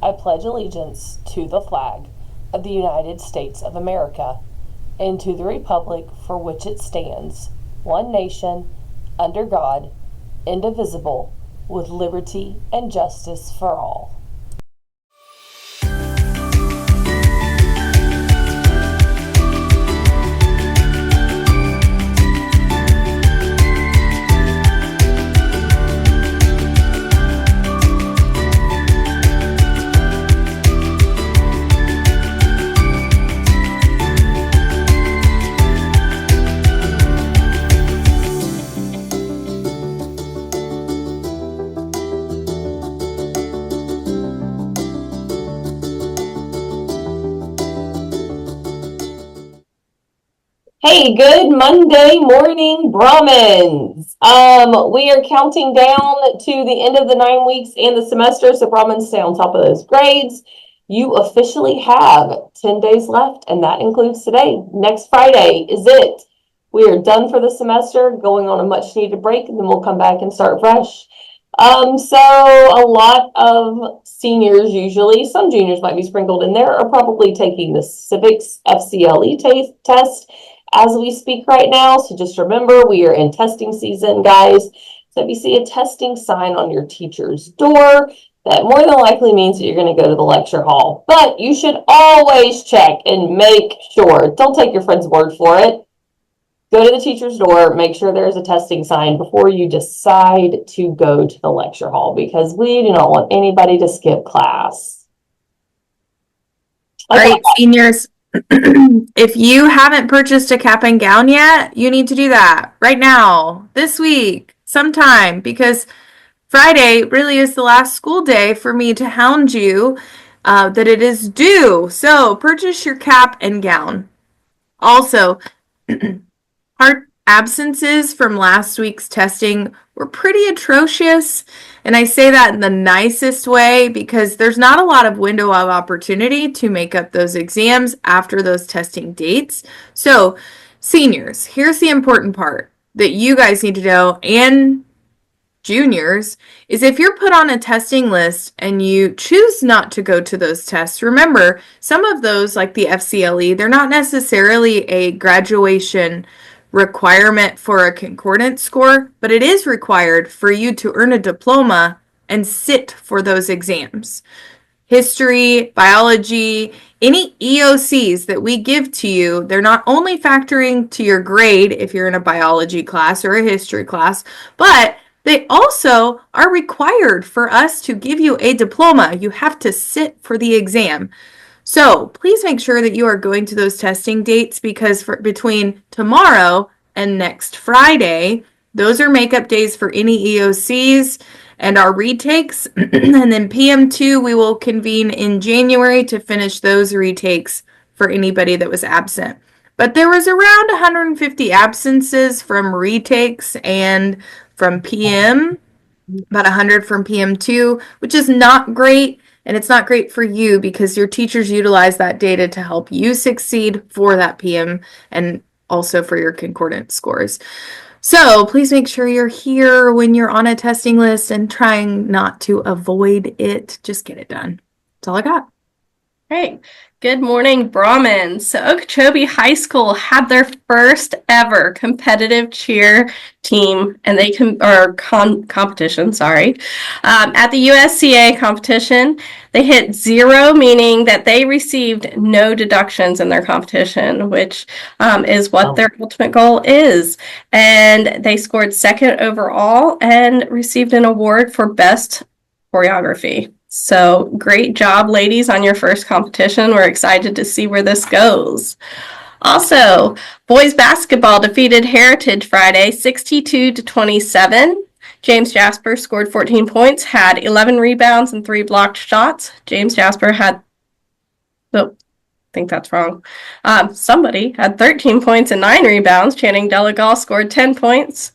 I pledge allegiance to the flag of the United States of America and to the republic for which it stands, one nation, under God, indivisible, with liberty and justice for all. Hey, good Monday morning, Brahmins. We are counting down to the end of the 9 weeks and the semester, so Brahmins stay on top of those grades. You officially have 10 days left, and that includes today. Next Friday is it. We are done for the semester, going on a much needed break, and then we'll come back and start fresh. So a lot of seniors, usually, some juniors might be sprinkled in there, are probably taking the civics FCLE test as we speak right now. So just remember, we are in testing season, guys. So if you see a testing sign on your teacher's door, that more than likely means that you're going to go to the lecture hall. But you should always check and make sure. Don't take your friend's word for it. Go to the teacher's door, make sure there's a testing sign before you decide to go to the lecture hall, because we do not want anybody to skip class. All right, seniors. If you haven't purchased a cap and gown yet, you need to do that right now, this week, sometime, because Friday really is the last school day for me to hound you that it is due. So purchase your cap and gown. Also, our absences from last week's testing were pretty atrocious. And I say that in the nicest way because there's not a lot of window of opportunity to make up those exams after those testing dates. So, seniors, here's the important part that you guys need to know, and juniors, is if you're put on a testing list and you choose not to go to those tests, remember, some of those, like the FCLE, they're not necessarily a graduation requirement for a concordance score, but it is required for you to earn a diploma and sit for those exams. History, biology, any EOCs that we give to you, they're not only factoring to your grade if you're in a biology class or a history class, but they also are required for us to give you a diploma. You have to sit for the exam. So please make sure that you are going to those testing dates, because between tomorrow and next Friday, those are makeup days for any EOCs and our retakes. And then PM2, we will convene in January to finish those retakes for anybody that was absent. But there was around 150 absences from retakes and from PM, about 100 from PM2, which is not great. And it's not great for you because your teachers utilize that data to help you succeed for that PM and also for your concordance scores. So please make sure you're here when you're on a testing list and trying not to avoid it. Just get it done. That's all I got. Great. Good morning, Brahmins. So Okeechobee High School had their first ever competitive cheer team, and competition, at the USCA competition. They hit 0, meaning that they received no deductions in their competition, which is what their ultimate goal is. And they scored 2nd overall and received an award for best choreography. So great job, ladies, on your first competition. We're excited to see where this goes. Also, boys basketball defeated Heritage Friday 62-27. James Jasper scored 14 points, had 11 rebounds and 3 blocked shots. James Jasper had, I think that's wrong. Somebody had 13 points and 9 rebounds. Channing Delagal scored 10 points.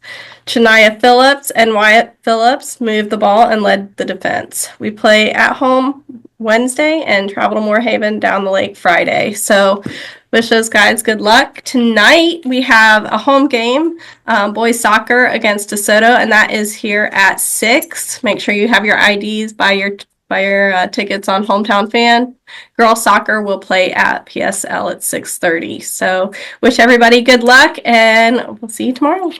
Chania Phillips and Wyatt Phillips moved the ball and led the defense. We play at home Wednesday and travel to Moorhaven down the lake Friday. So wish those guys good luck. Tonight we have a home game, boys soccer against DeSoto, and that is here at 6. Make sure you have your IDs by your Buy your tickets on Hometown Fan. Girls soccer will play at PSL at 6:30. So wish everybody good luck, and we'll see you tomorrow.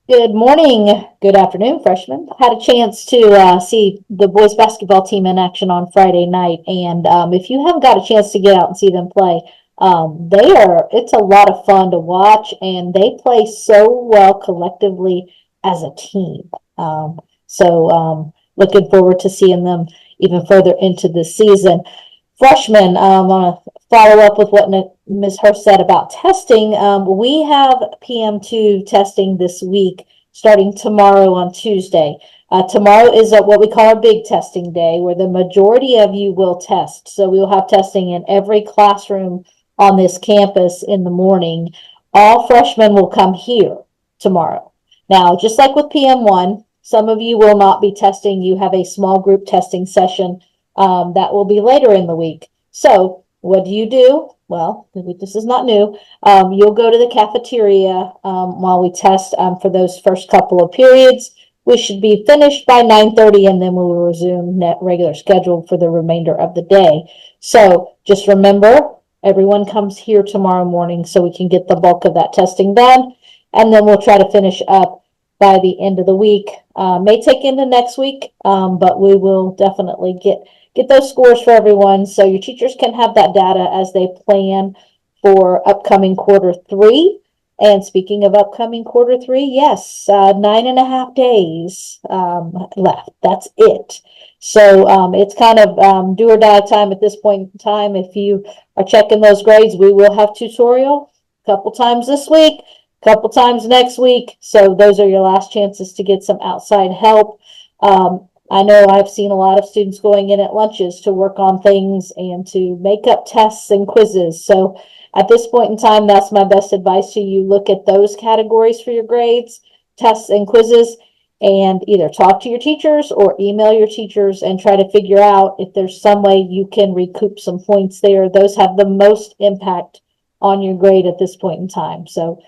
Good morning, good afternoon, freshmen. I had a chance to see the boys basketball team in action on Friday night, and if you haven't got a chance to get out and see them play, it's a lot of fun to watch, and they play so well collectively as a team. Looking forward to seeing them even further into the season. Freshmen, I want to follow up with what Ms. Hurst said about testing. We have PM2 testing this week, starting tomorrow on Tuesday. Tomorrow is what we call our big testing day, where the majority of you will test. So we will have testing in every classroom on this campus in the morning. All freshmen will come here tomorrow. Now, just like with PM1, some of you will not be testing. You have a small group testing session that will be later in the week. So what do? Well, this is not new. You'll go to the cafeteria while we test for those first couple of periods. We should be finished by 9:30, and then we will resume regular schedule for the remainder of the day. So just remember, everyone comes here tomorrow morning so we can get the bulk of that testing done, and then we'll try to finish up by the end of the week. May take into next week, but we will definitely get those scores for everyone so your teachers can have that data as they plan for upcoming Q3. And speaking of upcoming Q3, yes, 9.5 days left. That's it. So it's kind of do or die time at this point in time. If you are checking those grades, we will have tutorial a couple times this week, a couple times next week. So those are your last chances to get some outside help. I know I've seen a lot of students going in at lunches to work on things and to make up tests and quizzes. So at this point in time, that's my best advice to you. Look at those categories for your grades, tests and quizzes, and either talk to your teachers or email your teachers and try to figure out if there's some way you can recoup some points there. Those have the most impact on your grade at this point in time. So,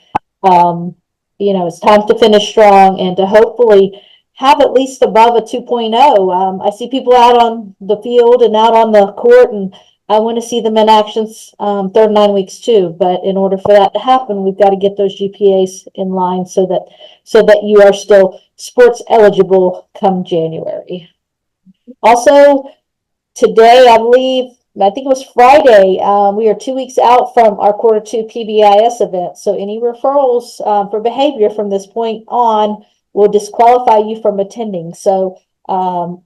it's time to finish strong and to hopefully have at least above a 2.0. I see people out on the field and out on the court, and I want to see them in actions third 9 weeks too. But in order for that to happen, we've got to get those GPAs in line so that you are still sports eligible come January. Also, today, I think it was Friday, we are 2 weeks out from our Q2 PBIS event. So any referrals for behavior from this point on will disqualify you from attending. So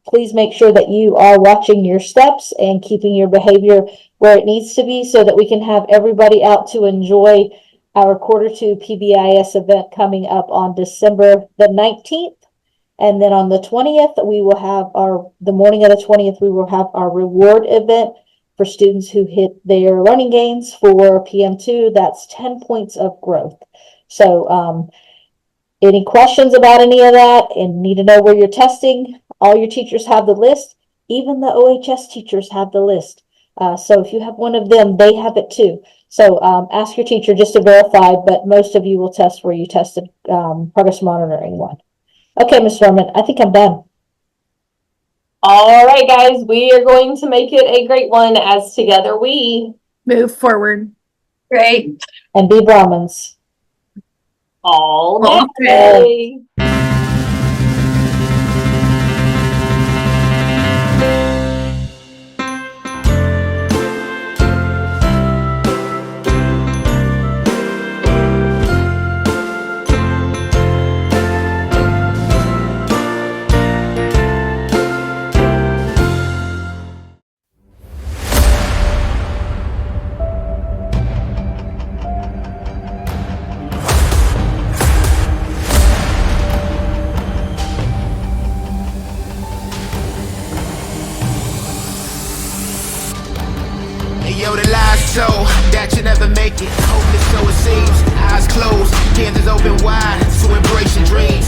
please make sure that you are watching your steps and keeping your behavior where it needs to be so that we can have everybody out to enjoy our Q2 PBIS event coming up on December the 19th. And then on the 20th, the morning of the 20th, we will have our reward event for students who hit their learning gains for PM2. That's 10 points of growth. So, any questions about any of that and need to know where you're testing? All your teachers have the list. Even the OHS teachers have the list. So if you have one of them, they have it too. So ask your teacher just to verify, but most of you will test where you tested progress monitoring one. Okay, Ms. Furman, I think I'm done. All right, guys, we are going to make it a great one as together we Move forward. Great. And be Brahmins. all All day. Yo, the lies so that you never make it. Hopeless, so it seems. Eyes closed, canvas open wide to embrace your dreams.